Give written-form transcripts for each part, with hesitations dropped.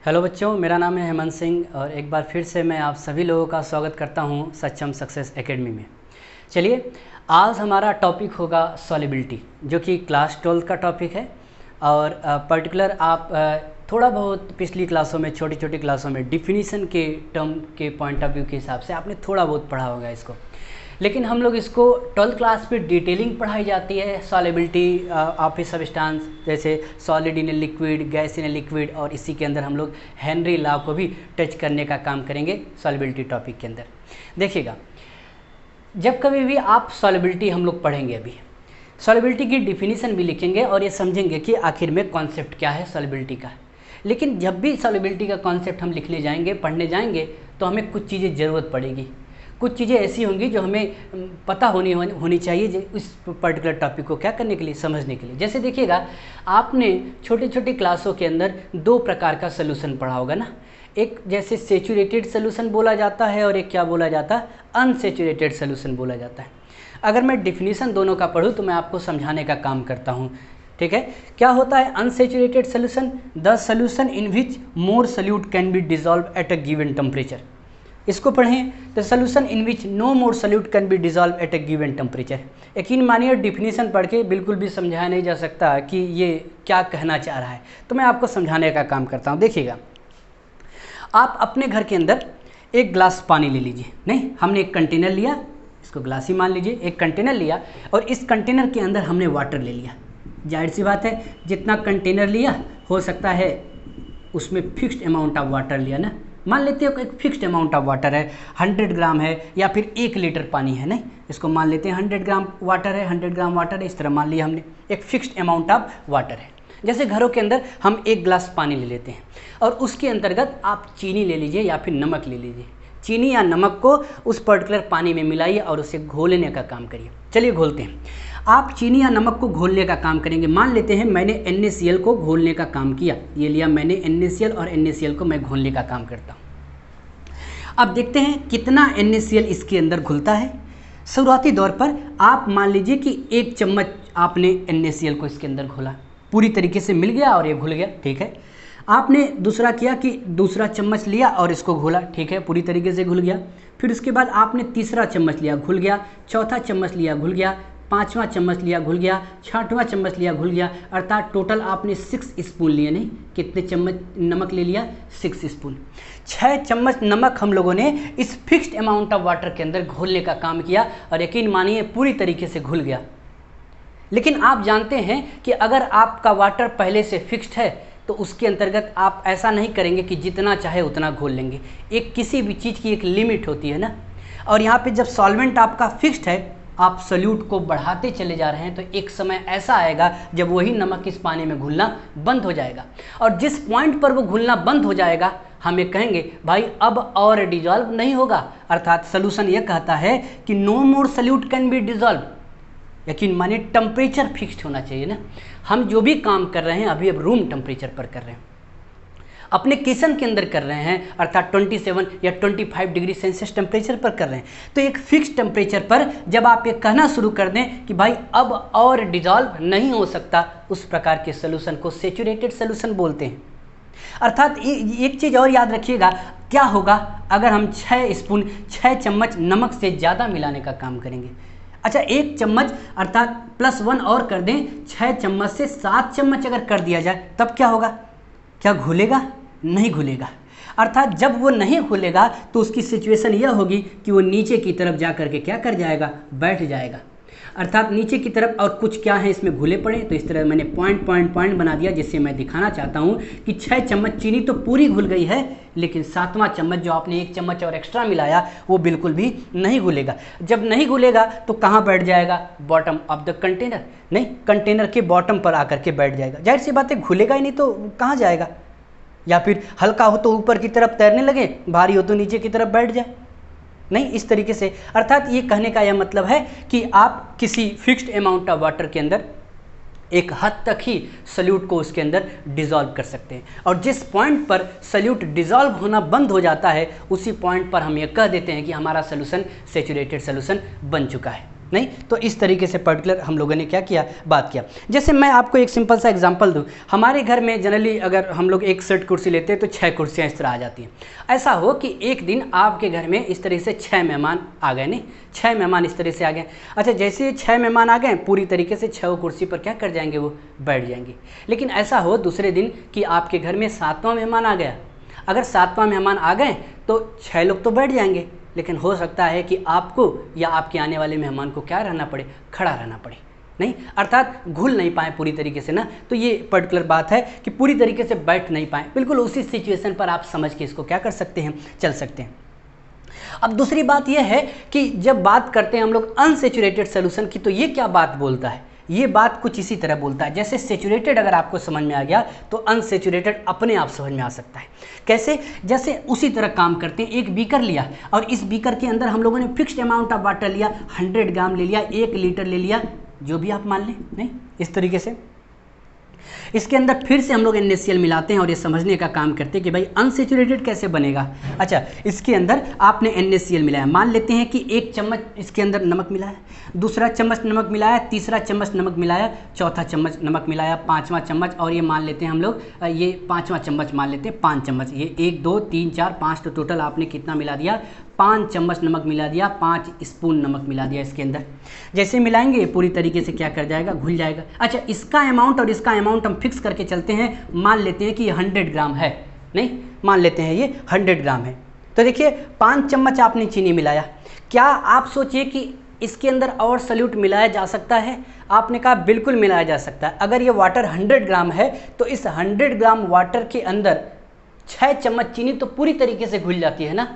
Hello बच्चों, मेरा नाम है हेमंत सिंह और एक बार फिर से मैं आप सभी लोगों का स्वागत करता हूं सक्षम सक्सेस एकेडमी में। चलिए, आज हमारा टॉपिक होगा सॉल्युबिलिटी, जो कि क्लास 12 का टॉपिक है। और पर्टिकुलर आप थोड़ा बहुत पिछली क्लासों में, छोटी छोटी क्लासों में डिफिनीशन के टर्म के पॉइंट ऑफ व्यू के हिसाब से आपने थोड़ा बहुत पढ़ा होगा इसको, लेकिन हम लोग इसको 12th क्लास पे डिटेलिंग पढ़ाई जाती है। सॉल्युबिलिटी ऑफ ए सब्सटेंस, जैसे solid in a liquid, gas in a liquid, और इसी के अंदर हम लोग हेनरी लॉ को भी टच करने का काम करेंगे सॉल्युबिलिटी टॉपिक के अंदर। देखिएगा, जब कभी भी आप सॉल्युबिलिटी हम लोग पढ़ेंगे, अभी सॉल्युबिलिटी की डिफिनीशन भी लिखेंगे और ये समझेंगे कि आखिर में कॉन्सेप्ट क्या है सॉल्युबिलिटी का। लेकिन जब भी सॉल्युबिलिटी का कॉन्सेप्ट हम लिखने जाएंगे, पढ़ने जाएंगे, तो हमें कुछ चीज़ें ज़रूरत पड़ेगी। कुछ चीज़ें ऐसी होंगी जो हमें पता होनी चाहिए इस पर्टिकुलर टॉपिक को क्या करने के लिए, समझने के लिए। जैसे देखिएगा, आपने छोटी छोटी क्लासों के अंदर दो प्रकार का सोल्यूशन पढ़ा होगा ना। एक जैसे सेचुरेटेड सोल्यूशन बोला जाता है और एक क्या बोला जाता है, अनसेचुरेटेड सोल्यूशन बोला जाता है। अगर मैं डिफिनीशन दोनों का पढ़ूँ तो मैं आपको समझाने का काम करता हूँ, ठीक है। क्या होता है unsaturated solution? The solution in which more solute can be dissolve at a given temperature. इसको पढ़ें, the solution in which no more solute can be dissolve at a given temperature. यकीन मानिए, डिफिनीशन पढ़ के बिल्कुल भी समझाया नहीं जा सकता कि ये क्या कहना चाह रहा है, तो मैं आपको समझाने का काम करता हूँ। देखिएगा, आप अपने घर के अंदर एक गिलास पानी ले लीजिए। नहीं, हमने एक कंटेनर लिया, इसको गिलास ही मान लीजिए, एक कंटेनर लिया और इस कंटेनर के अंदर हमने वाटर ले लिया। जाहिर सी बात है, जितना कंटेनर लिया हो सकता है उसमें फिक्स्ड अमाउंट ऑफ वाटर लिया ना। मान लेते हो एक फिक्स्ड अमाउंट ऑफ वाटर है, 100 ग्राम है या फिर 1 लीटर पानी है। नहीं, इसको मान लेते हैं 100 ग्राम वाटर है, 100 ग्राम वाटर है, इस तरह मान लिया हमने। एक फिक्स्ड अमाउंट ऑफ वाटर है। जैसे घरों के अंदर हम एक गिलास पानी ले लेते हैं और उसके अंतर्गत आप चीनी ले लीजिए या फिर नमक ले लीजिए। चीनी या नमक को उस पर्टिकुलर पानी में मिलाइए और उसे घोलने का काम करिए। चलिए घोलते हैं। आप चीनी या नमक को घोलने का काम करेंगे। मान लेते हैं मैंने NaCl को घोलने का काम किया, ये लिया मैंने NaCl और NaCl को मैं घोलने का काम करता हूँ। अब देखते हैं कितना NaCl इसके अंदर घुलता है। शुरुआती दौर पर आप मान लीजिए कि 1 चम्मच आपने NaCl को इसके अंदर घोला, पूरी तरीके से मिल गया और ये घुल गया, ठीक है। आपने दूसरा किया कि दूसरा चम्मच लिया और इसको घोला, ठीक है, पूरी तरीके से घुल गया। फिर उसके बाद आपने तीसरा चम्मच लिया, घुल गया। चौथा चम्मच लिया, घुल गया। पाँचवा चम्मच लिया, घुल गया। छठवां चम्मच लिया, घुल गया। अर्थात टोटल आपने 6 स्पून लिए। नहीं, कितने चम्मच नमक ले लिया? 6 स्पून। 6 चम्मच नमक हम लोगों ने इस फिक्स्ड अमाउंट ऑफ वाटर के अंदर घोलने का काम किया और यकीन मानिए पूरी तरीके से घुल गया। लेकिन आप जानते हैं कि अगर आपका वाटर पहले से फिक्स्ड है तो उसके अंतर्गत आप ऐसा नहीं करेंगे कि जितना चाहे उतना घोल लेंगे। एक किसी भी चीज़ की एक लिमिट होती है ना। और यहाँ पे जब सॉल्वेंट आपका फिक्स्ड है, आप सोल्यूट को बढ़ाते चले जा रहे हैं, तो एक समय ऐसा आएगा जब वही नमक इस पानी में घुलना बंद हो जाएगा। और जिस पॉइंट पर वो घुलना बंद हो जाएगा, हम ये कहेंगे भाई अब और डिजॉल्व नहीं होगा। अर्थात सोल्यूशन ये कहता है कि no more solute can be dissolve. यकीन मानिए, टेम्परेचर फिक्स्ड होना चाहिए ना। हम जो भी काम कर रहे हैं अभी अब रूम टेम्परेचर पर कर रहे हैं, अपने किचन के अंदर कर रहे हैं, अर्थात 27 या 25 डिग्री सेल्सियस टेम्परेचर पर कर रहे हैं। तो एक फिक्स टेम्परेचर पर जब आप ये कहना शुरू कर दें कि भाई अब और डिजॉल्व नहीं हो सकता, उस प्रकार के सोल्यूशन को सेचुरेटेड सोल्यूशन बोलते हैं। अर्थात एक चीज़ और याद रखिएगा, क्या होगा अगर हम 6 चम्मच नमक से ज़्यादा मिलाने का काम करेंगे। अच्छा, 1 चम्मच अर्थात +1 और कर दें, 6 चम्मच से 7 चम्मच अगर कर दिया जाए, तब क्या होगा? क्या घुलेगा? नहीं घुलेगा। अर्थात जब वो नहीं घुलेगा तो उसकी सिचुएशन यह होगी कि वो नीचे की तरफ जा करके क्या कर जाएगा? बैठ जाएगा। अर्थात नीचे की तरफ। और कुछ क्या है इसमें घुले पड़े, तो इस तरह मैंने पॉइंट बना दिया, जिससे मैं दिखाना चाहता हूँ कि 6 चम्मच चीनी तो पूरी घुल गई है, लेकिन 7वां चम्मच जो आपने 1 चम्मच और एक्स्ट्रा मिलाया वो बिल्कुल भी नहीं घुलेगा। जब नहीं घुलेगा तो कहाँ बैठ जाएगा? Bottom of the container. नहीं, कंटेनर के बॉटम पर आकर के बैठ जाएगा। जाहिर सी बात है, घुलेगा ही नहीं तो कहाँ जाएगा? या फिर हल्का हो तो ऊपर की तरफ तैरने लगे, भारी हो तो नीचे की तरफ बैठ जाए। नहीं, इस तरीके से। अर्थात ये कहने का यह मतलब है कि आप किसी फिक्स्ड अमाउंट ऑफ वाटर के अंदर एक हद तक ही सोल्यूट को उसके अंदर डिज़ोल्व कर सकते हैं, और जिस पॉइंट पर सोल्यूट डिज़ोल्व होना बंद हो जाता है, उसी पॉइंट पर हम ये कह देते हैं कि हमारा सोल्यूशन सेचुरेटेड सोल्यूशन बन चुका है। नहीं। तो इस तरीके से पर्टिकुलर हम लोगों ने क्या किया, बात किया। जैसे मैं आपको एक सिंपल सा एग्जांपल दूं, हमारे घर में जनरली अगर हम लोग एक सेट कुर्सी लेते हैं तो 6 कुर्सियां इस तरह आ जाती हैं। ऐसा हो कि एक दिन आपके घर में इस तरह से 6 मेहमान आ गए, नहीं 6 मेहमान इस तरह से आ गए। अच्छा, जैसे 6 मेहमान आ गए पूरी तरीके से 6 कुर्सी पर क्या कर जाएंगे, वो बैठ जाएंगे। लेकिन ऐसा हो दूसरे दिन कि आपके घर में 7वां मेहमान आ गया। अगर 7वां मेहमान आ गए तो 6 लोग तो बैठ जाएंगे, लेकिन हो सकता है कि आपको या आपके आने वाले मेहमान को क्या रहना पड़े, खड़ा रहना पड़े, नहीं, अर्थात घुल नहीं पाए पूरी तरीके से ना। तो ये पर्टिकुलर बात है कि पूरी तरीके से बैठ नहीं पाए। बिल्कुल उसी सिचुएशन पर आप समझ के इसको क्या कर सकते हैं, चल सकते हैं। अब दूसरी बात यह है कि जब बात करते हैं हम लोग अनसेचुरेटेड सोल्यूशन की, तो ये क्या बात बोलता है, ये बात कुछ इसी तरह बोलता है। जैसे सेचुरेटेड अगर आपको समझ में आ गया तो अनसेचुरेटेड अपने आप समझ में आ सकता है। कैसे, जैसे उसी तरह काम करते हैं। एक बीकर लिया और इस बीकर के अंदर हम लोगों ने फिक्स्ड अमाउंट ऑफ वाटर लिया, 100 ग्राम ले लिया, 1 लीटर ले लिया, जो भी आप मान लें, नहीं, इस तरीके से इसके अंदर फिर से हम लोग NaCl मिलाते हैं और ये समझने का काम करते हैं कि भाई अनसेचुरेटेड कैसे बनेगा। अच्छा, इसके अंदर आपने NaCl मिलाया, मान लेते हैं कि 1 चम्मच इसके अंदर नमक मिलाया, दूसरा चम्मच नमक मिलाया, तीसरा चम्मच नमक मिलाया, चौथा चम्मच नमक मिलाया, 5वां चम्मच, और ये मान लेते हैं हम लोग ये 5वां चम्मच मान लेते हैं, 5 चम्मच, ये 1 2 3 4 5, तो टोटल आपने कितना मिला दिया, 5 चम्मच नमक मिला दिया, 5 स्पून नमक मिला दिया इसके अंदर। जैसे मिलाएंगे पूरी तरीके से क्या कर जाएगा, घुल जाएगा। अच्छा, इसका अमाउंट और इसका अमाउंट हम फिक्स करके चलते हैं, मान लेते हैं कि ये 100 ग्राम है, नहीं, मान लेते हैं ये 100 ग्राम है। तो देखिए 5 चम्मच आपने चीनी मिलाया। क्या आप सोचिए कि इसके अंदर और सल्यूट मिलाया जा सकता है? आपने कहा बिल्कुल मिलाया जा सकता है। अगर ये वाटर 100 ग्राम है तो इस 100 ग्राम वाटर के अंदर 6 चम्मच चीनी तो पूरी तरीके से घुल जाती है ना।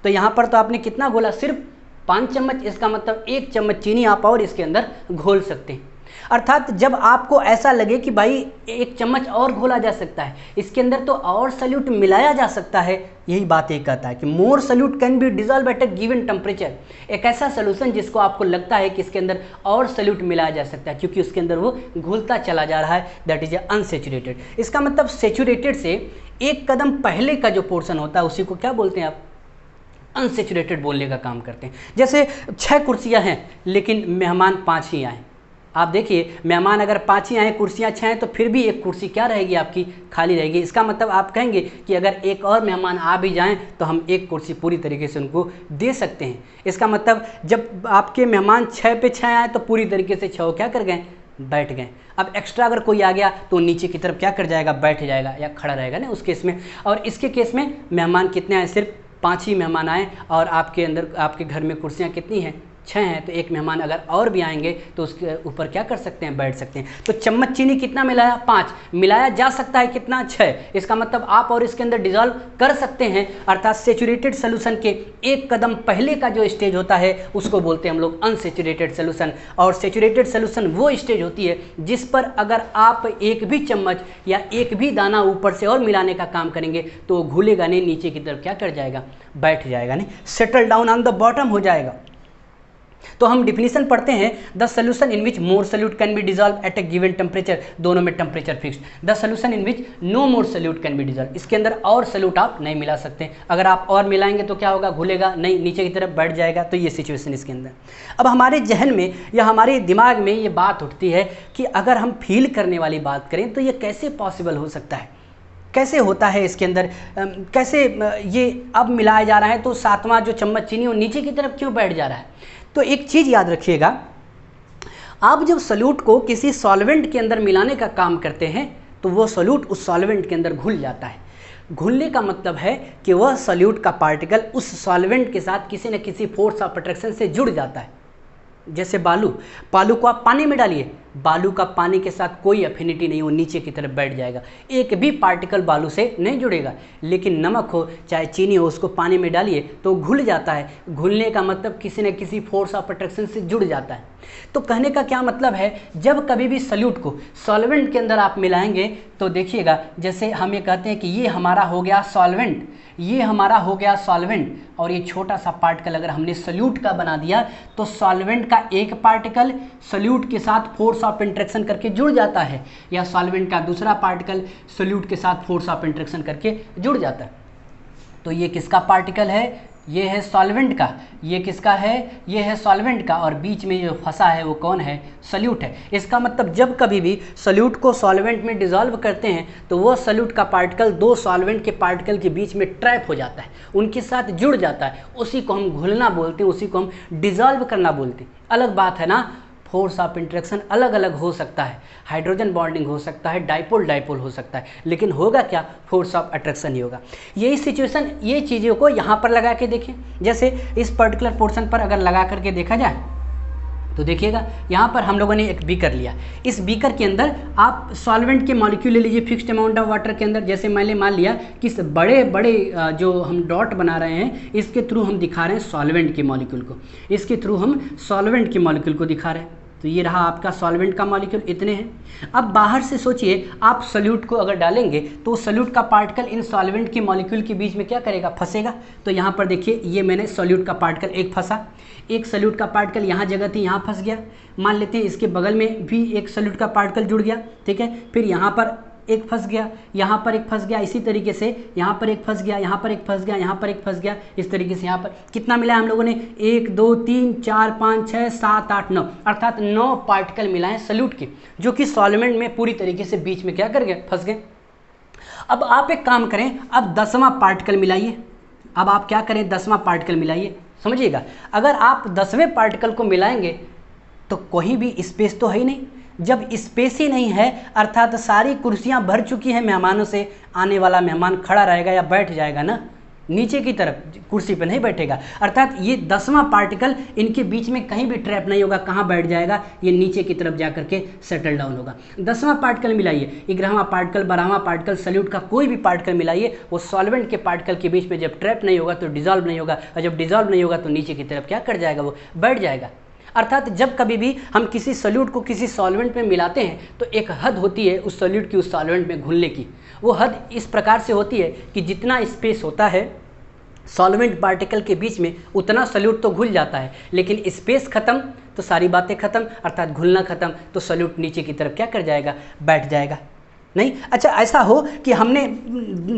तो यहाँ पर तो आपने कितना घोला, सिर्फ 5 चम्मच, इसका मतलब 1 चम्मच चीनी आप और इसके अंदर घोल सकते हैं। अर्थात जब आपको ऐसा लगे कि भाई 1 चम्मच और घोला जा सकता है, इसके अंदर तो और सल्यूट मिलाया जा सकता है, यही बात ये कहता है कि more solute can be dissolve at a given temperature. एक ऐसा सोल्यूशन जिसको आपको लगता है कि इसके अंदर और सल्यूट मिलाया जा सकता है क्योंकि उसके अंदर वो घुलता चला जा रहा है, दैट इज अनसेचुरेटेड। इसका मतलब सेचुरेटेड से एक कदम पहले का जो पोर्शन होता है उसी को क्या बोलते हैं आप, अनसेचुरेटेड बोलने का काम करते हैं। जैसे 6 कुर्सियां हैं लेकिन मेहमान 5 ही आए। आप देखिए मेहमान अगर 5 ही आए, कुर्सियां 6 हैं, तो फिर भी एक कुर्सी क्या रहेगी आपकी, खाली रहेगी। इसका मतलब आप कहेंगे कि अगर एक और मेहमान आ भी जाएं तो हम एक कुर्सी पूरी तरीके से उनको दे सकते हैं। इसका मतलब जब आपके मेहमान 6 पे 6 आए तो पूरी तरीके से 6 क्या कर गए, बैठ गए। अब एक्स्ट्रा अगर कोई आ गया तो नीचे की तरफ क्या कर जाएगा, बैठ जाएगा या खड़ा रहेगा ना उस केस में। और इसके केस में मेहमान कितने आए, सिर्फ 5 ही मेहमान आए और आपके अंदर आपके घर में कुर्सियाँ कितनी हैं, 6 हैं। तो एक मेहमान अगर और भी आएंगे तो उसके ऊपर क्या कर सकते हैं, बैठ सकते हैं। तो चम्मच चीनी कितना मिलाया, 5, मिलाया जा सकता है कितना, 6। इसका मतलब आप और इसके अंदर डिजॉल्व कर सकते हैं। अर्थात सेचुरेटेड सोल्यूशन के एक कदम पहले का जो स्टेज होता है उसको बोलते हैं हम लोग अनसेचुरेटेड सोल्यूशन। और सेचुरेटेड सोल्यूशन वो स्टेज होती है जिस पर अगर आप एक भी चम्मच या एक भी दाना ऊपर से और मिलाने का काम करेंगे तो घुलेगा नहीं, नीचे की तरफ क्या कर जाएगा, बैठ जाएगा, नहीं, settle down on the bottom हो जाएगा। तो हम डिफिनीशन पढ़ते हैं, the solution in which more solute can be dissolve at a given temperature, दोनों में temperature fixed. The solution in which no more solute can be dissolve, इसके अंदर और सल्यूट आप नहीं मिला सकते। अगर आप और मिलाएंगे तो क्या होगा, घुलेगा नहीं, नीचे की तरफ बैठ जाएगा। तो ये सिचुएशन इसके अंदर। अब हमारे जहन में या हमारे दिमाग में ये बात उठती है कि अगर हम फील करने वाली बात करें तो ये कैसे पॉसिबल हो सकता है, कैसे होता है इसके अंदर, कैसे ये अब मिलाया जा रहा है तो 7वां जो चम्मच चीनी वो नीचे की तरफ क्यों बैठ जा रहा है। तो एक चीज़ याद रखिएगा, आप जब सॉल्यूट को किसी सॉल्वेंट के अंदर मिलाने का काम करते हैं तो वो सॉल्यूट उस सॉल्वेंट के अंदर घुल जाता है। घुलने का मतलब है कि वह सॉल्यूट का पार्टिकल उस सॉल्वेंट के साथ किसी न किसी फोर्स ऑफ अट्रैक्शन से जुड़ जाता है। जैसे बालू को आप पानी में डालिए, बालू का पानी के साथ कोई अफिनिटी नहीं, वो नीचे की तरफ बैठ जाएगा, एक भी पार्टिकल बालू से नहीं जुड़ेगा। लेकिन नमक हो चाहे चीनी हो, उसको पानी में डालिए तो घुल जाता है। घुलने का मतलब किसी न किसी फोर्स ऑफ अट्रैक्शन से जुड़ जाता है। तो कहने का क्या मतलब है, जब कभी भी सॉल्यूट को सॉल्वेंट के अंदर आप मिलाएंगे तो देखिएगा, जैसे हम ये कहते हैं कि ये हमारा हो गया सॉल्वेंट, ये हमारा हो गया सॉल्वेंट, और ये छोटा सा पार्टिकल अगर हमने सॉल्यूट का बना दिया तो सॉल्वेंट का एक पार्टिकल सॉल्यूट के साथ फोर्स ऑफ इंटरेक्शन करके जुड़ जाता है, या सॉल्वेंट का दूसरा पार्टिकल सॉल्यूट के साथ फोर्स ऑफ इंटरेक्शन करके जुड़ जाता है। तो ये किसका पार्टिकल है, ये है सॉल्वेंट का, ये किसका है, ये है सॉल्वेंट का, और बीच में जो फंसा है वो कौन है, सॉल्यूट है। इसका मतलब जब कभी भी सॉल्यूट को सॉल्वेंट में डिसॉल्व करते हैं तो वो सॉल्यूट का पार्टिकल दो सॉल्वेंट के पार्टिकल के बीच में ट्रैप हो जाता है, उनके साथ जुड़ जाता है, उसी को हम घुलना बोलते हैं, उसी को हम डिसॉल्व करना बोलते हैं। अलग बात है ना, फोर्स ऑफ इंटरेक्शन अलग अलग हो सकता है, हाइड्रोजन बॉन्डिंग हो सकता है, डाइपोल डाइपोल हो सकता है, लेकिन होगा क्या, फोर्स ऑफ अट्रैक्शन ही होगा। यही सिचुएशन, ये चीज़ों को यहाँ पर लगा के देखें, जैसे इस पर्टिकुलर पोर्शन पर अगर लगा करके देखा जाए तो देखिएगा यहाँ पर हम लोगों ने एक बीकर लिया, इस बीकर के अंदर आप सॉल्वेंट के मॉलिक्यूल ले लीजिए फिक्स्ड अमाउंट ऑफ वाटर के अंदर। जैसे मैंने मान लिया कि इस बड़े बड़े जो हम डॉट बना रहे हैं इसके थ्रू हम दिखा रहे हैं सॉल्वेंट के मॉलिक्यूल को, इसके थ्रू हम सॉल्वेंट के मॉलिक्यूल को दिखा रहे हैं। तो ये रहा आपका सॉल्वेंट का मॉलिक्यूल, इतने हैं। अब बाहर से सोचिए आप सॉल्यूट को अगर डालेंगे तो सॉल्यूट का पार्टिकल इन सॉल्वेंट के मॉलिक्यूल के बीच में क्या करेगा, फंसेगा। तो यहाँ पर देखिए ये मैंने सॉल्यूट का पार्टिकल एक फंसा, एक सॉल्यूट का पार्टिकल यहाँ जगह थी यहाँ फंस गया, मान लेते हैं इसके बगल में भी एक सॉल्यूट का पार्टिकल जुड़ गया, ठीक है, फिर यहाँ पर एक फंस गया, यहाँ पर एक फंस गया, इसी तरीके से यहाँ पर एक फंस गया, यहाँ पर एक फंस गया, यहाँ पर एक फंस गया, इस तरीके से यहाँ पर कितना मिला हम लोगों ने, 1 2 3 4 5 6 7 8 9, अर्थात 9 पार्टिकल मिलाए सॉल्यूट के, जो कि सॉल्वेंट में पूरी तरीके से बीच में क्या कर गए, फंस गए। अब आप एक काम करें, अब 10वां पार्टिकल मिलाइए, अब आप क्या करें, 10वां पार्टिकल मिलाइए। समझिएगा, अगर आप 10वें पार्टिकल को मिलाएंगे तो कोई भी स्पेस तो है ही नहीं, जब स्पेस ही नहीं है अर्थात सारी कुर्सियां भर चुकी हैं मेहमानों से, आने वाला मेहमान खड़ा रहेगा या बैठ जाएगा ना, नीचे की तरफ, कुर्सी पर नहीं बैठेगा, अर्थात ये 10वां पार्टिकल इनके बीच में कहीं भी ट्रैप नहीं होगा, कहाँ बैठ जाएगा, ये नीचे की तरफ जा करके सेटल डाउन होगा। 10वां पार्टिकल मिलाइए, 11वां पार्टिकल, 12वां पार्टिकल, सॉल्यूट का कोई भी पार्टिकल मिलाइए, वो सॉल्वेंट के पार्टिकल के बीच में जब ट्रैप नहीं होगा तो डिजॉल्व नहीं होगा, और जब डिजॉल्व नहीं होगा तो नीचे की तरफ क्या कर जाएगा, वो बैठ जाएगा। अर्थात जब कभी भी हम किसी सॉल्यूट को किसी सॉल्वेंट में मिलाते हैं तो एक हद होती है उस सॉल्यूट की उस सॉल्वेंट में घुलने की, वो हद इस प्रकार से होती है कि जितना स्पेस होता है सॉल्वेंट पार्टिकल के बीच में उतना सॉल्यूट तो घुल जाता है, लेकिन स्पेस खत्म तो सारी बातें खत्म, अर्थात घुलना खत्म तो सॉल्यूट नीचे की तरफ क्या कर जाएगा, बैठ जाएगा। नहीं, अच्छा ऐसा हो कि हमने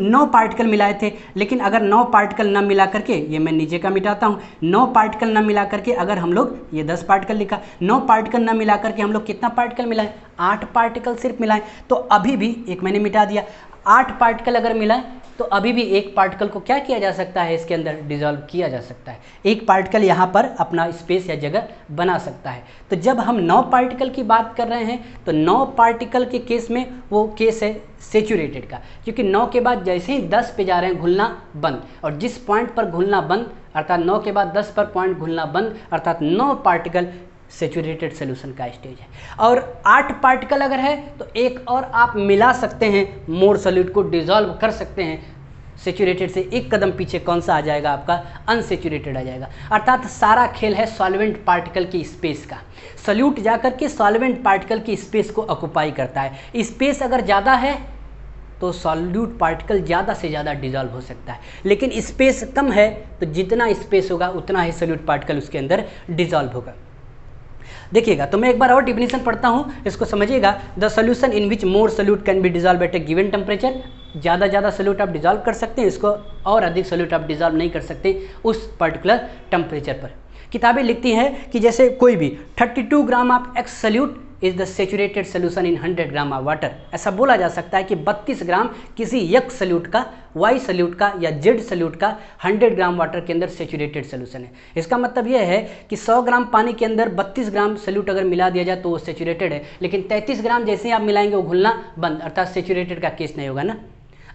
9 पार्टिकल मिलाए थे, लेकिन अगर 9 पार्टिकल ना मिला करके, ये मैं नीचे का मिटाता हूँ, 9 पार्टिकल ना मिला करके अगर हम लोग, ये 10 पार्टिकल लिखा, 9 पार्टिकल ना मिला करके हम लोग कितना पार्टिकल मिलाएं, 8 पार्टिकल सिर्फ मिलाएं, तो अभी भी एक मैंने मिटा दिया, 8 पार्टिकल अगर मिलाएं तो अभी भी एक पार्टिकल को क्या किया जा सकता है, इसके अंदर डिसॉल्व किया जा सकता है, एक पार्टिकल यहाँ पर अपना स्पेस या जगह बना सकता है। तो जब हम 9 पार्टिकल की बात कर रहे हैं तो 9 पार्टिकल के केस में वो केस है सेचुरेटेड का, क्योंकि 9 के बाद जैसे ही 10 पे जा रहे हैं घुलना बंद, और जिस पॉइंट पर घुलना बंद अर्थात 9 के बाद 10 पर पॉइंट घुलना बंद, अर्थात 9 पार्टिकल सेचुरेटेड सोल्यूशन का स्टेज है। और 8 पार्टिकल अगर है तो एक और आप मिला सकते हैं, मोर सॉल्यूट को डिसॉल्व कर सकते हैं, सेचुरेटेड से एक कदम पीछे कौन सा आ जाएगा, आपका अनसेचुरेटेड आ जाएगा। अर्थात सारा खेल है सॉल्वेंट पार्टिकल की स्पेस का, सॉल्यूट जाकर के सॉल्वेंट पार्टिकल की स्पेस को ऑक्युपाई करता है, स्पेस अगर ज़्यादा है तो सॉल्यूट पार्टिकल ज़्यादा से ज़्यादा डिसॉल्व हो सकता है, लेकिन स्पेस कम है तो जितना स्पेस होगा उतना ही सॉल्यूट पार्टिकल उसके अंदर डिसॉल्व होगा। देखिएगा, तो मैं एक बार और डिफिनीशन पढ़ता हूँ, इसको समझिएगा। The solution in which more solute can be dissolve at a given temperature, ज़्यादा सोल्यूट आप डिसॉल्व कर सकते हैं, इसको और अधिक सोल्यूट आप डिसॉल्व नहीं कर सकते उस पर्टिकुलर टेम्परेचर पर। किताबें लिखती हैं कि जैसे कोई भी 32 gram of x solute is the saturated solution in 100 gram of water, ऐसा बोला जा सकता है कि 32 ग्राम किसी यक्स सोल्यूट का, वाई सोल्यूट का या जेड सोल्यूट का 100 ग्राम वाटर के अंदर सेचुरेटेड सोल्यूशन है। इसका मतलब यह है कि 100 ग्राम पानी के अंदर 32 ग्राम सोल्यूट अगर मिला दिया जाए तो वो सेचुरेटेड है, लेकिन 33 ग्राम जैसे ही आप मिलाएंगे वो घुलना बंद, अर्थात सेचुरेटेड का केस नहीं होगा ना।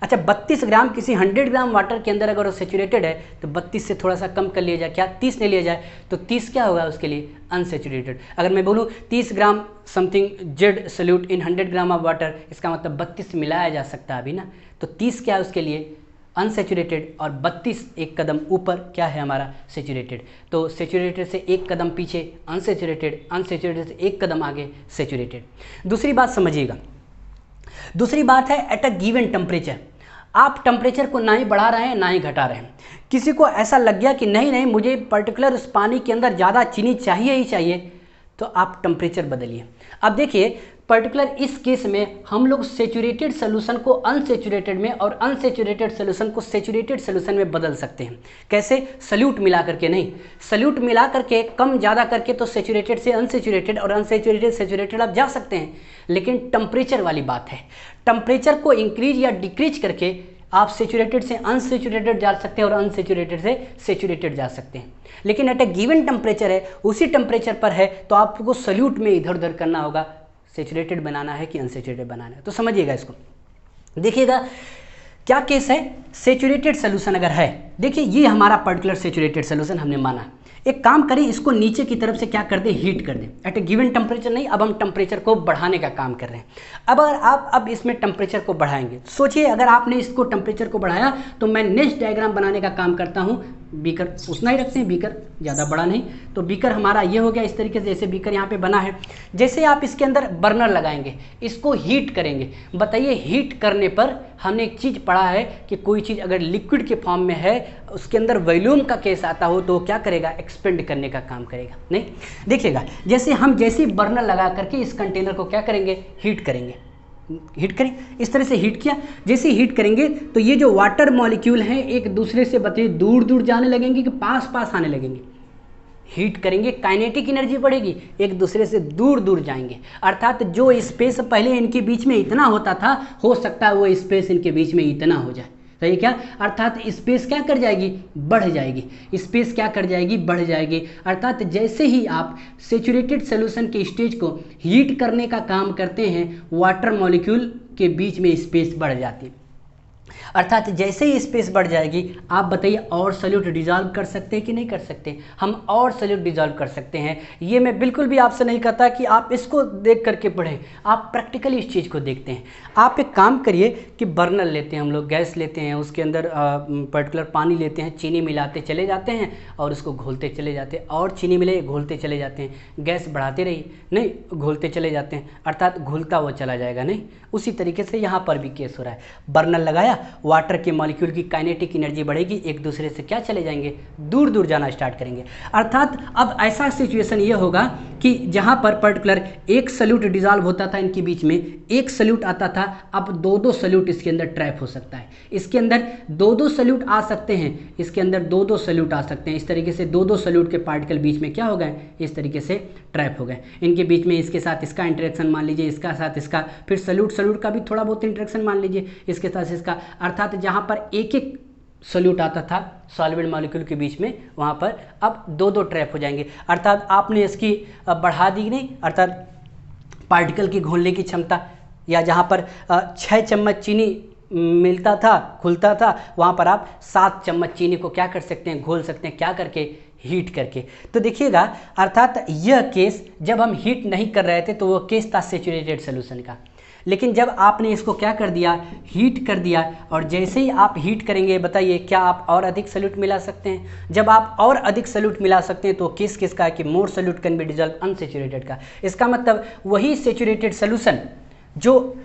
अच्छा, 32 ग्राम किसी 100 ग्राम वाटर के अंदर अगर वो सेचुरेटेड है तो 32 से थोड़ा सा कम कर लिया जाए, क्या 30 ले लिया जाए, तो 30 क्या होगा उसके लिए, अनसेचुरेटेड। अगर मैं बोलूँ 30 gram something Z solute in 100 gram of water, इसका मतलब 32 मिलाया जा सकता है अभी ना, तो 30 क्या है उसके लिए, अनसेचुरेटेड, और 32 एक कदम ऊपर क्या है हमारा, सेचुरेटेड। तो सेचुरेटेड से एक कदम पीछे अनसेचुरेटेड, अनसेचुरेटेड से एक कदम आगे सेचुरेटेड। दूसरी बात समझिएगा, दूसरी बात है एट अ गिवन टेम्परेचर, आप टेम्परेचर को ना ही बढ़ा रहे हैं ना ही घटा रहे हैं। किसी को ऐसा लग गया कि नहीं मुझे पर्टिकुलर उस पानी के अंदर ज़्यादा चीनी चाहिए ही चाहिए, तो आप टेम्परेचर बदलिए। अब देखिए पर्टिकुलर इस केस में हम लोग सेचुरेटेड सोल्यूशन को अनसेचुरेटेड में और अनसेचुरेटेड सोल्यूशन को सेचुरेटेड सोल्यूशन में बदल सकते हैं। कैसे? सल्यूट मिला करके नहीं, सल्यूट मिला करके कम ज़्यादा करके तो सेचुरेटेड से अनसेचुरेटेड और अनसेचुरेटेड सेचुरेटेड आप जा सकते हैं, लेकिन टेम्परेचर वाली बात है, टेम्परेचर को इंक्रीज या डिक्रीज करके आप सेचुरेटेड से अनसेचुरेटेड जा सकते हैं और अनसेचुरेटेड से सेचुरेटेड जा सकते हैं। लेकिन एट ए गिवन टेम्परेचर है, उसी टेम्परेचर पर है तो आपको सल्यूट में इधर उधर करना होगा, सेचुरेटेड बनाना है कि अनसेचुरेटेड बनाना है। तो समझिएगा इसको, देखिएगा क्या केस है। सेचुरेटेड सोल्यूशन अगर है, देखिए ये हमारा पर्टिकुलर सेचुरेटेड सोल्यूशन हमने माना, एक काम करें इसको नीचे की तरफ से क्या कर दें, हीट कर दें एट ए गिवन टेम्परेचर नहीं, अब हम टेम्परेचर को बढ़ाने का काम कर रहे हैं। अब अगर आप अब इसमें टेम्परेचर को बढ़ाएंगे, सोचिए अगर आपने इसको टेम्परेचर को बढ़ाया तो मैं नेक्स्ट डायग्राम बनाने का काम करता हूँ। बीकर उतना ही रखते हैं, बीकर ज़्यादा बड़ा नहीं, तो बीकर हमारा ये हो गया इस तरीके से, जैसे बीकर यहाँ पे बना है। जैसे आप इसके अंदर बर्नर लगाएंगे, इसको हीट करेंगे, बताइए हीट करने पर हमने एक चीज़ पढ़ा है कि कोई चीज़ अगर लिक्विड के फॉर्म में है, उसके अंदर वॉल्यूम का केस आता हो तो क्या करेगा, एक्सपेंड करने का काम करेगा। नहीं, देखिएगा जैसे हम जैसे बर्नर लगा करके इस कंटेनर को क्या करेंगे, हीट करेंगे, हीट करें, इस तरह से हीट किया। जैसे हीट करेंगे तो ये जो वाटर मॉलिक्यूल हैं एक दूसरे से बताइए दूर दूर जाने लगेंगे कि पास पास आने लगेंगे। हीट करेंगे, काइनेटिक एनर्जी बढ़ेगी, एक दूसरे से दूर दूर जाएंगे, अर्थात जो स्पेस पहले इनके बीच में इतना होता था, हो सकता है वो स्पेस इनके बीच में इतना हो जाए। सही क्या? अर्थात स्पेस क्या कर जाएगी, बढ़ जाएगी, स्पेस क्या कर जाएगी, बढ़ जाएगी। अर्थात जैसे ही आप सेचुरेटेड सॉल्यूशन के स्टेज को हीट करने का काम करते हैं, वाटर मॉलिक्यूल के बीच में स्पेस बढ़ जाती है। अर्थात जैसे ही स्पेस बढ़ जाएगी, आप बताइए और सॉल्यूट डिजॉल्व कर सकते हैं कि नहीं कर सकते? हम और सॉल्यूट डिजॉल्व कर सकते हैं। ये मैं बिल्कुल भी आपसे नहीं कहता कि आप इसको देख करके पढ़ें, आप प्रैक्टिकली इस चीज़ को देखते हैं। आप एक काम करिए कि बर्नर लेते हैं हम लोग, गैस लेते हैं, उसके अंदर पर्टिकुलर पानी लेते हैं, चीनी मिलाते चले जाते हैं और उसको घोलते चले जाते हैं, और चीनी मिले घोलते चले जाते हैं, गैस बढ़ाते रहिए, नहीं घोलते चले जाते हैं, अर्थात घुलता हुआ चला जाएगा। नहीं, उसी तरीके से यहाँ पर भी केस हो रहा है। बर्नर लगाया, वाटर के मॉलिक्यूल की काइनेटिक एनर्जी बढ़ेगी, एक दूसरे से क्या चले जाएंगे, दूर दूर जाना स्टार्ट करेंगे। अर्थात अब ऐसा सिचुएशन ये होगा कि जहाँ पर पर्टिकुलर एक सल्यूट डिजॉल्व होता था, इनके बीच में एक सल्यूट आता था, अब दो दो सल्यूट इसके अंदर ट्रैप हो सकता है, इसके अंदर दो दो सल्यूट आ सकते हैं, इसके अंदर दो दो सल्यूट आ सकते हैं। इस तरीके से दो दो सल्यूट के पार्टिकल बीच में क्या हो गए, इस तरीके से ट्रैप हो गए, इनके बीच में इसके साथ इसका इंटरेक्शन मान लीजिए, इसका साथ इसका, फिर सल्यूट का भी थोड़ा बहुत इंटरेक्शन मान लीजिए, इसके साथ इसका, अर्थात जहाँ पर एक एक सॉल्यूट आता था सॉल्वेंट मॉलिक्यूल के बीच में, वहाँ पर अब दो दो ट्रैप हो जाएंगे। अर्थात आपने इसकी बढ़ा दी नहीं, अर्थात पार्टिकल की घोलने की क्षमता, या जहाँ पर 6 चम्मच चीनी मिलता था, खुलता था, वहाँ पर आप 7 चम्मच चीनी को क्या कर सकते हैं, घोल सकते हैं, क्या करके, हीट करके। तो देखिएगा अर्थात यह केस जब हम हीट नहीं कर रहे थे तो वो केस था सेचुरेटेड सोल्यूशन का, लेकिन जब आपने इसको क्या कर दिया, हीट कर दिया, और जैसे ही आप हीट करेंगे, बताइए क्या आप और अधिक सल्यूट मिला सकते हैं? जब आप और अधिक सल्यूट मिला सकते हैं तो केस किसका है कि more solute can be dissolve unsaturated का। इसका मतलब वही सेचुरेटेड सोल्यूशन जो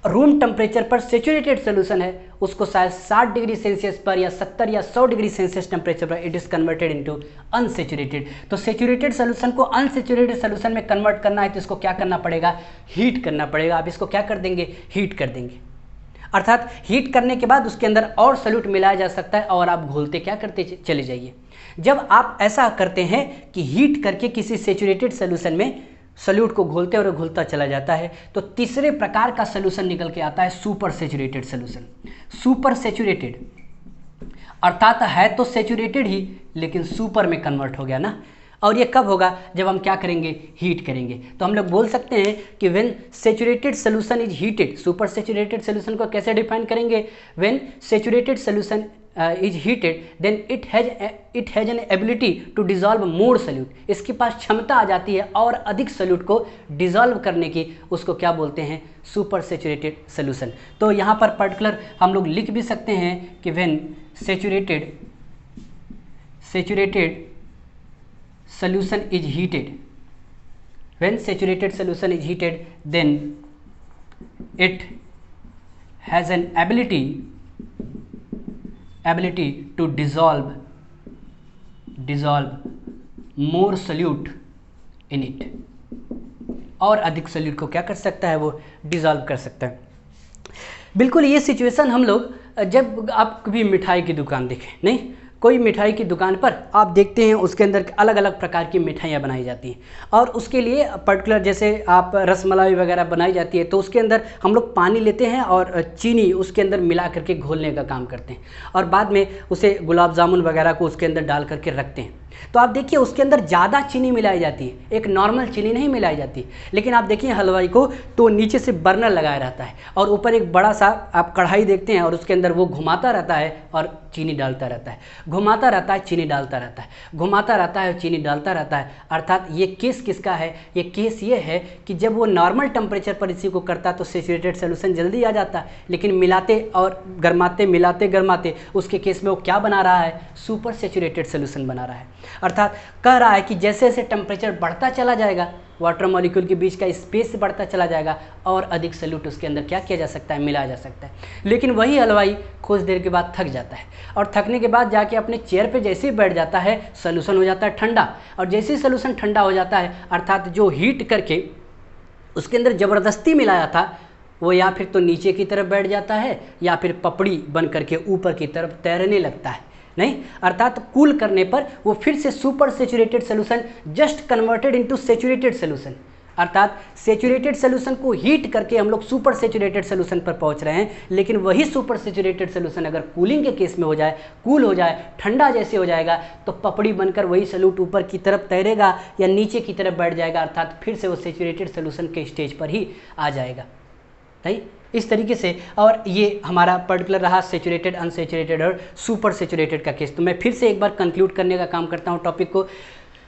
रूम टेम्परेचर पर सेचुरेटेड सोल्यूशन है, उसको शायद 60 डिग्री सेल्सियस पर या 70 या 100 डिग्री सेल्सियस टेम्परेचर पर it is converted into unsaturated. तो सेचुरेटेड सोल्यूशन को अनसेचुरेटेड सोल्यूशन में कन्वर्ट करना है तो इसको क्या करना पड़ेगा, हीट करना पड़ेगा। आप इसको क्या कर देंगे, हीट कर देंगे, अर्थात हीट करने के बाद उसके अंदर और सल्यूट मिलाया जा सकता है और आप घोलते क्या करते चले जाइए। जब आप ऐसा करते हैं कि हीट करके किसी सेचुरेटेड सोल्यूशन में सल्यूट को घोलते और घुलता चला जाता है, तो तीसरे प्रकार का सॉल्यूशन निकल के आता है, super saturated solution. Super saturated अर्थात है तो सेचुरेटेड ही, लेकिन सुपर में कन्वर्ट हो गया ना। और ये कब होगा, जब हम क्या करेंगे, हीट करेंगे। तो हम लोग बोल सकते हैं कि when saturated solution is heated, super saturated solution को कैसे डिफाइन करेंगे, when saturated solution is heated then it has an ability to dissolve more solute। इसके पास क्षमता आ जाती है और अधिक सल्यूट को डिजॉल्व करने की, उसको क्या बोलते हैं, सुपर सेचुरेटेड सोल्यूशन। तो यहाँ पर पर्टिकुलर हम लोग लिख भी सकते हैं कि when saturated solution is heated, when saturated solution is heated then it has an ability to dissolve more solute in it। और अधिक सॉल्यूट को क्या कर सकता है, वो डिज़ोल्व कर सकता है। बिल्कुल ये सिचुएशन हम लोग जब आप कभी मिठाई की दुकान देखें, नहीं, कोई मिठाई की दुकान पर आप देखते हैं उसके अंदर अलग अलग प्रकार की मिठाइयाँ बनाई जाती हैं और उसके लिए पर्टिकुलर जैसे आप रसमलाई वगैरह बनाई जाती है तो उसके अंदर हम लोग पानी लेते हैं और चीनी उसके अंदर मिला करके घोलने का काम करते हैं और बाद में उसे गुलाब जामुन वगैरह को उसके अंदर डाल करके रखते हैं। तो आप देखिए उसके अंदर ज़्यादा चीनी मिलाई जाती है, एक नॉर्मल चीनी नहीं मिलाई जाती। लेकिन आप देखिए हलवाई को तो नीचे से बर्नर लगाया रहता है और ऊपर एक बड़ा सा आप कढ़ाई देखते हैं और उसके अंदर वो घुमाता रहता है और चीनी डालता रहता है, घुमाता रहता है, चीनी डालता रहता है, घुमाता रहता है और चीनी डालता रहता है। अर्थात ये केस किसका है, ये केस ये है कि जब वो नॉर्मल टेम्परेचर पर इसी को करता तो सैचुरेटेड सोल्यूशन जल्दी आ जाता, लेकिन मिलाते और गरमाते मिलाते गरमाते उसके केस में वो क्या बना रहा है, सुपर सैचुरेटेड सोल्यूशन बना रहा है। अर्थात कह रहा है कि जैसे जैसे टेम्परेचर बढ़ता चला जाएगा वाटर मॉलिक्यूल के बीच का स्पेस बढ़ता चला जाएगा और अधिक सॉल्यूट उसके अंदर क्या किया जा सकता है, मिलाया जा सकता है। लेकिन वही हलवाई कुछ देर के बाद थक जाता है और थकने के बाद जाके अपने चेयर पे जैसे ही बैठ जाता है सोल्यूशन हो जाता है ठंडा, और जैसे ही सोल्यूशन ठंडा हो जाता है अर्थात जो हीट करके उसके अंदर ज़बरदस्ती मिलाया था वो या फिर तो नीचे की तरफ बैठ जाता है या फिर पपड़ी बन करके ऊपर की तरफ तैरने लगता है। नहीं, अर्थात कूल करने पर वो फिर से super saturated solution just converted into saturated solution, अर्थात सैचुरेटेड सोल्यूशन को हीट करके हम लोग सुपर सैचुरेटेड सोल्यूशन पर पहुंच रहे हैं। लेकिन वही सुपर सैचुरेटेड सोल्यूशन अगर कूलिंग के केस में हो जाए, कूल हो जाए, ठंडा जैसे हो जाएगा तो पपड़ी बनकर वही सॉल्यूट ऊपर की तरफ तैरेगा या नीचे की तरफ बैठ जाएगा, अर्थात फिर से वो सैचुरेटेड सोल्यूशन के स्टेज पर ही आ जाएगा। राइट, इस तरीके से। और ये हमारा पर्टिकुलर रहा सैचुरेटेड, अनसैचुरेटेड और सुपर सैचुरेटेड का केस। तो मैं फिर से एक बार कंक्लूड करने का काम करता हूँ टॉपिक को।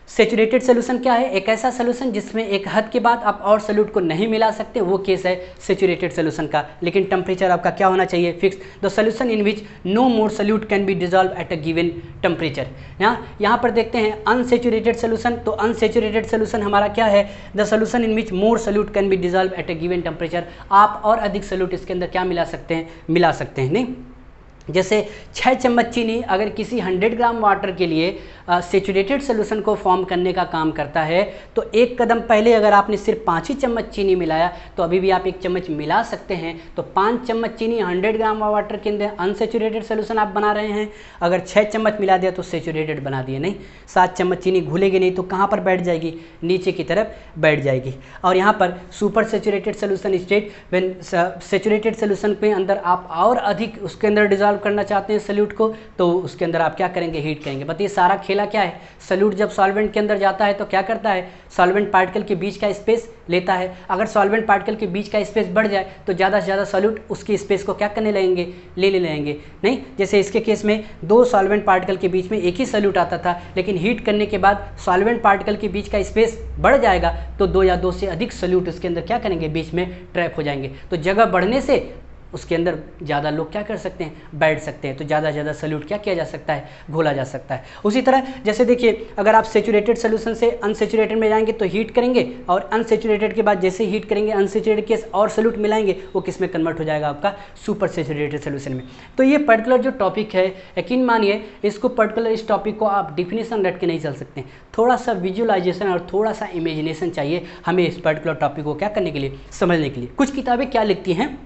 सैचुरेटेड सोल्यूशन क्या है, एक ऐसा सोल्यूशन जिसमें एक हद के बाद आप और सोल्यूट को नहीं मिला सकते, वो केस है सैचुरेटेड सोल्यूशन का। लेकिन टेम्परेचर आपका क्या होना चाहिए, fix. The solution in which no more solute can be dissolve at a given temperature. यहाँ पर देखते हैं अनसैचुरेटेड सोल्यूशन। तो अनसैचुरेटेड सोल्यूशन हमारा क्या है, the solution in which more solute can be dissolve at a given temperature. आप और अधिक सोल्यूट इसके अंदर क्या मिला सकते हैं, मिला सकते हैं। नहीं, जैसे 6 चम्मच चीनी अगर किसी 100 ग्राम वाटर के लिए सैचुरेटेड सोल्यूशन को फॉर्म करने का काम करता है, तो एक कदम पहले अगर आपने सिर्फ 5 ही चम्मच चीनी मिलाया तो अभी भी आप 1 चम्मच मिला सकते हैं। तो 5 चम्मच चीनी 100 ग्राम वाटर के अंदर अनसैचुरेटेड सोल्यूशन आप बना रहे हैं। अगर 6 चम्मच मिला दिया तो सैचुरेटेड बना दिए। नहीं, 7 चम्मच चीनी घुलेगी नहीं तो कहाँ पर बैठ जाएगी, नीचे की तरफ बैठ जाएगी। और यहाँ पर super saturated solution state, when saturated solution के अंदर आप और अधिक उसके अंदर डिजॉल्व करना चाहते हैं सोल्यूट को, तो उसके अंदर आप क्या करेंगे, हीट करेंगे। बताइए सारा खेला क्या है, सोल्यूट जब सॉल्वेंट के अंदर जाता है तो क्या करता है, सॉल्वेंट पार्टिकल के बीच का स्पेस लेता है। अगर सॉल्वेंट पार्टिकल के बीच का स्पेस बढ़ जाए तो ज़्यादा से ज़्यादा सोल्यूट उसकी स्पेस को क्या करने लगेंगे, ले लेंगे। नहीं, जैसे इसके केस में 2 सॉल्वेंट पार्टिकल के बीच में एक ही सोल्यूट आता था, लेकिन हीट करने के बाद सॉल्वेंट पार्टिकल के बीच का स्पेस बढ़ जाएगा तो 2 या 2 से अधिक सोल्यूट उसके अंदर क्या करेंगे, बीच में ट्रैप हो जाएंगे। तो जगह बढ़ने से उसके अंदर ज़्यादा लोग क्या कर सकते हैं, बैठ सकते हैं। तो ज़्यादा से ज़्यादा सोल्यूट क्या किया जा सकता है, घोला जा सकता है। उसी तरह जैसे देखिए अगर आप सैचुरेटेड सोल्यूशन से अनसैचुरेटेड में जाएंगे तो हीट करेंगे, और अनसैचुरेटेड के बाद जैसे हीट करेंगे अनसैचुरेटेड के और सोल्यूट मिलाएंगे, वो किस में कन्वर्ट हो जाएगा, आपका सुपर सैचुरेटेड सोल्यूशन में। तो ये पर्टिकुलर जो टॉपिक है, यकीन मानिए इसको पर्टिकुलर इस टॉपिक को आप डिफिनेशन रट के नहीं चल सकते, थोड़ा सा विजुअलाइजेशन और थोड़ा सा इमेजिनेशन चाहिए हमें इस पर्टिकुलर टॉपिक को क्या करने के लिए, समझने के लिए। कुछ किताबें क्या लिखती हैं,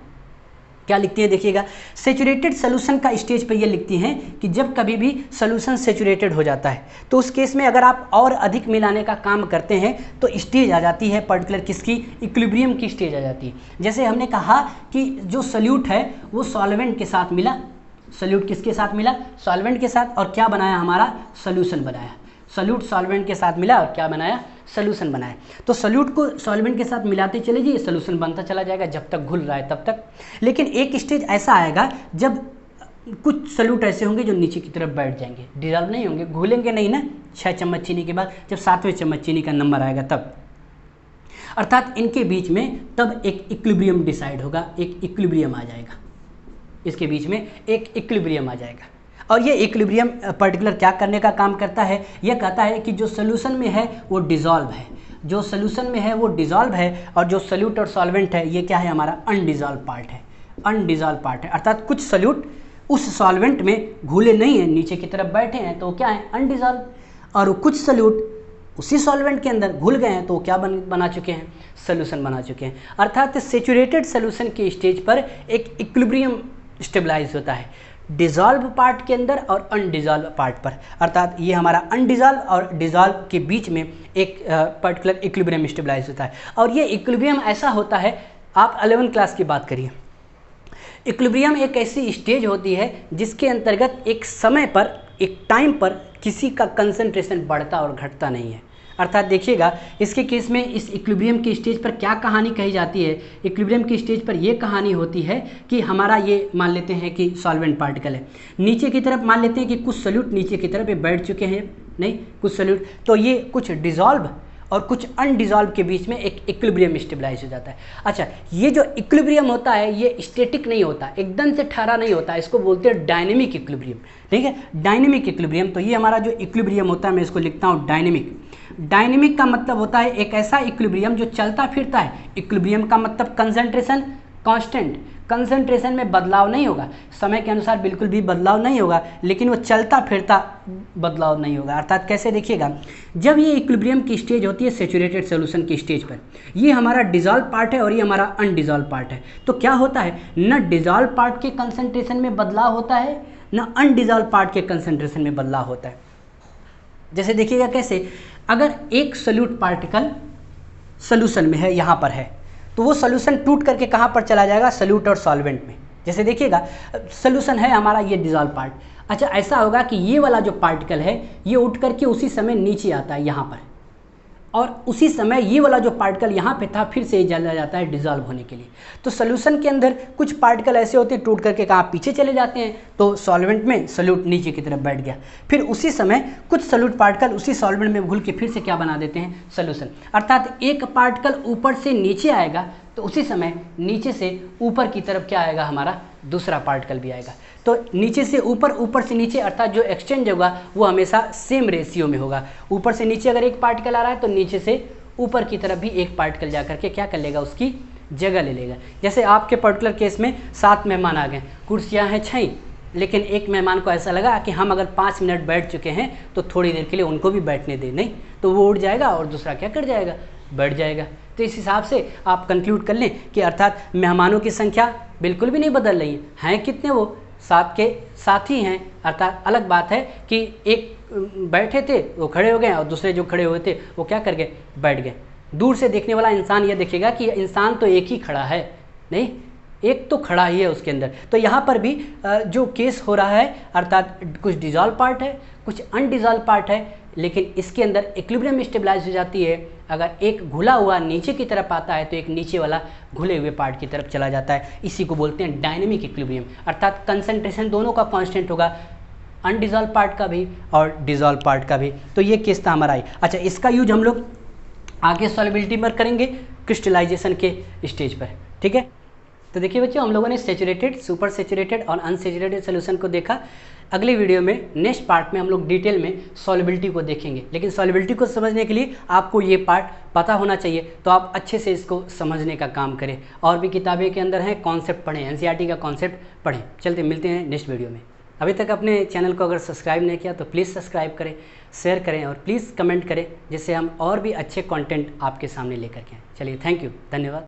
देखिएगा, सैचुरेटेड सोल्यूशन का स्टेज पे ये लिखती हैं कि जब कभी भी सोल्यूशन सैचुरेटेड हो जाता है तो उस केस में अगर आप और अधिक मिलाने का काम करते हैं तो स्टेज आ जाती है पर्टिकुलर किसकी, इक्विलिब्रियम की स्टेज आ जाती है। जैसे हमने कहा कि जो सोल्यूट है वो सॉल्वेंट के साथ मिला, सोल्यूट किसके साथ मिला, सॉल्वेंट के साथ, और क्या बनाया, हमारा सोल्यूशन बनाया। सोल्यूट सॉल्वेंट के साथ मिला और क्या बनाया, सोल्यूशन बनाया। तो सोल्यूट को सॉल्वेंट के साथ मिलाते चले जाइए, सोल्यूशन बनता चला जाएगा जब तक घुल रहा है तब तक। लेकिन एक स्टेज ऐसा आएगा जब कुछ सोल्यूट ऐसे होंगे जो नीचे की तरफ बैठ जाएंगे, डिजॉल्व नहीं होंगे, घुलेंगे नहीं ना। 6 चम्मच चीनी के बाद जब 7वें चम्मच चीनी का नंबर आएगा तब, अर्थात इनके बीच में तब एक इक्विलिब्रियम डिसाइड होगा, एक इक्विलिब्रियम आ जाएगा, इसके बीच में एक इक्विलिब्रियम आ जाएगा। और ये इक्विलिब्रियम पर्टिकुलर क्या करने का काम करता है, ये कहता है कि जो सोल्यूशन में है वो डिज़ोल्व है, जो सोल्यूशन में है वो डिज़ोल्व है, और जो सोल्यूट और सॉल्वेंट है ये क्या है, हमारा अनडिज़ोल्व पार्ट है, अनडिज़ोल्व पार्ट है। अर्थात कुछ सोल्यूट उस सॉल्वेंट में घुले नहीं हैं, नीचे की तरफ बैठे हैं तो क्या है, अनडिज़ोल्व, और कुछ सोल्यूट उसी सॉल्वेंट के अंदर घुल गए हैं तो क्या बना चुके हैं, सोल्यूशन बना चुके हैं। अर्थात सैचुरेटेड सोल्यूशन की स्टेज पर एक इक्विलिब्रियम स्टेबलाइज होता है डिजॉल्व पार्ट के अंदर और अनडिजॉल्व पार्ट पर। अर्थात ये हमारा अनडिजॉल्व और डिजॉल्व के बीच में एक पर्टिकुलर इक्विलिब्रियम स्टेबलाइज होता है। और ये इक्विलिब्रियम ऐसा होता है, आप 11वीं क्लास की बात करिए, इक्विलिब्रियम एक ऐसी स्टेज होती है जिसके अंतर्गत एक समय पर, एक टाइम पर किसी का कंसंट्रेशन बढ़ता और घटता नहीं है। अर्थात देखिएगा इसके केस में इस इक्विलिब्रियम की स्टेज पर क्या कहानी कही जाती है। इक्विलिब्रियम की स्टेज पर यह कहानी होती है कि हमारा ये मान लेते हैं कि सॉल्वेंट पार्टिकल है, नीचे की तरफ मान लेते हैं कि कुछ सोल्यूट नीचे की तरफ ये बैठ चुके हैं, नहीं कुछ सोल्यूट, तो ये कुछ डिजॉल्व और कुछ अनडिजॉल्व के बीच में एक इक्विलिब्रियम स्टेबलाइज हो जाता है। अच्छा, ये जो इक्विलिब्रियम होता है ये स्टैटिक नहीं होता, एकदम से ठहरा नहीं होता, इसको बोलते हैं डायनेमिक इक्विलिब्रियम। ठीक है, डायनेमिक इक्विलिब्रियम। तो ये हमारा जो इक्विलिब्रियम होता है मैं इसको लिखता हूँ डायनेमिक। डायनेमिक का मतलब होता है एक ऐसा इक्विलिब्रियम जो चलता फिरता है। इक्विलिब्रियम का मतलब कंसंट्रेशन कांस्टेंट, कंसंट्रेशन में बदलाव नहीं होगा, समय के अनुसार बिल्कुल भी बदलाव नहीं होगा, लेकिन वो चलता फिरता बदलाव नहीं होगा। अर्थात कैसे, देखिएगा जब ये इक्विलिब्रियम की स्टेज होती है सैचुरेटेड सॉल्यूशन की स्टेज पर, ये हमारा डिजॉल्व पार्ट है और ये हमारा अनडिजॉल्व पार्ट है, तो क्या होता है, न डिजॉल्व पार्ट के कंसंट्रेशन में बदलाव होता है न अनडिजॉल्व पार्ट के कंसंट्रेशन में बदलाव होता है। जैसे देखिएगा कैसे, अगर एक सोल्यूट पार्टिकल सोल्यूशन में है, यहाँ पर है, तो वो सोल्यूशन टूट करके कहाँ पर चला जाएगा, सोल्यूट और सॉल्वेंट में। जैसे देखिएगा सोल्यूशन है हमारा ये डिजॉल्व पार्ट, अच्छा ऐसा होगा कि ये वाला जो पार्टिकल है ये उठ करके उसी समय नीचे आता है यहाँ पर, और उसी समय ये वाला जो पार्टिकल यहाँ पे था फिर से ये चला जाता है डिजॉल्व होने के लिए। तो सोल्यूशन के अंदर कुछ पार्टिकल ऐसे होते हैं टूट करके कहाँ पीछे चले जाते हैं, तो सॉल्वेंट में सोल्यूट नीचे की तरफ बैठ गया, फिर उसी समय कुछ सोल्यूट पार्टिकल उसी सॉल्वेंट में घुल के फिर से क्या बना देते हैं, सोल्यूशन। अर्थात एक पार्टिकल ऊपर से नीचे आएगा तो उसी समय नीचे से ऊपर की तरफ क्या आएगा, हमारा दूसरा पार्टिकल भी आएगा। तो नीचे से ऊपर, ऊपर से नीचे, अर्थात जो एक्सचेंज होगा वो हमेशा सेम रेशियो में होगा। ऊपर से नीचे अगर एक पार्टिकल आ रहा है तो नीचे से ऊपर की तरफ भी एक पार्टिकल जा करके क्या कर लेगा, उसकी जगह ले लेगा। जैसे आपके पर्टिकुलर केस में 7 मेहमान आ गए, कुर्सियाँ हैं 6, लेकिन एक मेहमान को ऐसा लगा कि हम अगर 5 मिनट बैठ चुके हैं तो थोड़ी देर के लिए उनको भी बैठने दें, नहीं तो वो उठ जाएगा और दूसरा क्या कर जाएगा, बैठ जाएगा। तो इस हिसाब से आप कंक्लूड कर लें कि अर्थात मेहमानों की संख्या बिल्कुल भी नहीं बदल रही है कितने, वो 7 के 7 ही हैं। अर्थात अलग बात है कि एक बैठे थे वो खड़े हो गए और दूसरे जो खड़े हुए थे वो क्या कर गए, बैठ गए। दूर से देखने वाला इंसान ये देखेगा कि इंसान तो एक ही खड़ा है, नहीं एक तो खड़ा ही है उसके अंदर। तो यहाँ पर भी जो केस हो रहा है अर्थात कुछ डिजॉल्व पार्ट है कुछ अनडिजॉल्व पार्ट है, लेकिन इसके अंदर इक्विलिब्रियम स्टेबलाइज हो जाती है। अगर एक घुला हुआ नीचे की तरफ आता है तो एक नीचे वाला घुले हुए पार्ट की तरफ चला जाता है, इसी को बोलते हैं डायनेमिक इक्विलिब्रियम। अर्थात कंसंट्रेशन दोनों का कांस्टेंट होगा, अनडिजॉल्व पार्ट का भी और डिजॉल्व पार्ट का भी। तो ये केस था हमारा ही। अच्छा, इसका यूज हम लोग आगे सॉल्युबिलिटी में करेंगे क्रिस्टलाइजेशन के स्टेज पर, ठीक है। तो देखिए बच्चों, हम लोगों ने सैचुरेटेड, सुपर सैचुरेटेड और अनसैचुरेटेड सोल्यूशन को देखा। अगले वीडियो में नेक्स्ट पार्ट में हम लोग डिटेल में सॉल्युबिलिटी को देखेंगे, लेकिन सॉल्युबिलिटी को समझने के लिए आपको ये पार्ट पता होना चाहिए, तो आप अच्छे से इसको समझने का काम करें। और भी किताबें के अंदर हैं, कॉन्सेप्ट पढ़ें, एनसीईआरटी का कॉन्सेप्ट पढ़ें। चलते मिलते हैं नेक्स्ट वीडियो में। अभी तक अपने चैनल को अगर सब्सक्राइब नहीं किया तो प्लीज़ सब्सक्राइब करें, शेयर करें और प्लीज़ कमेंट करें, जिससे हम और भी अच्छे कंटेंट आपके सामने लेकर के आएँ। चलिए, थैंक यू, धन्यवाद।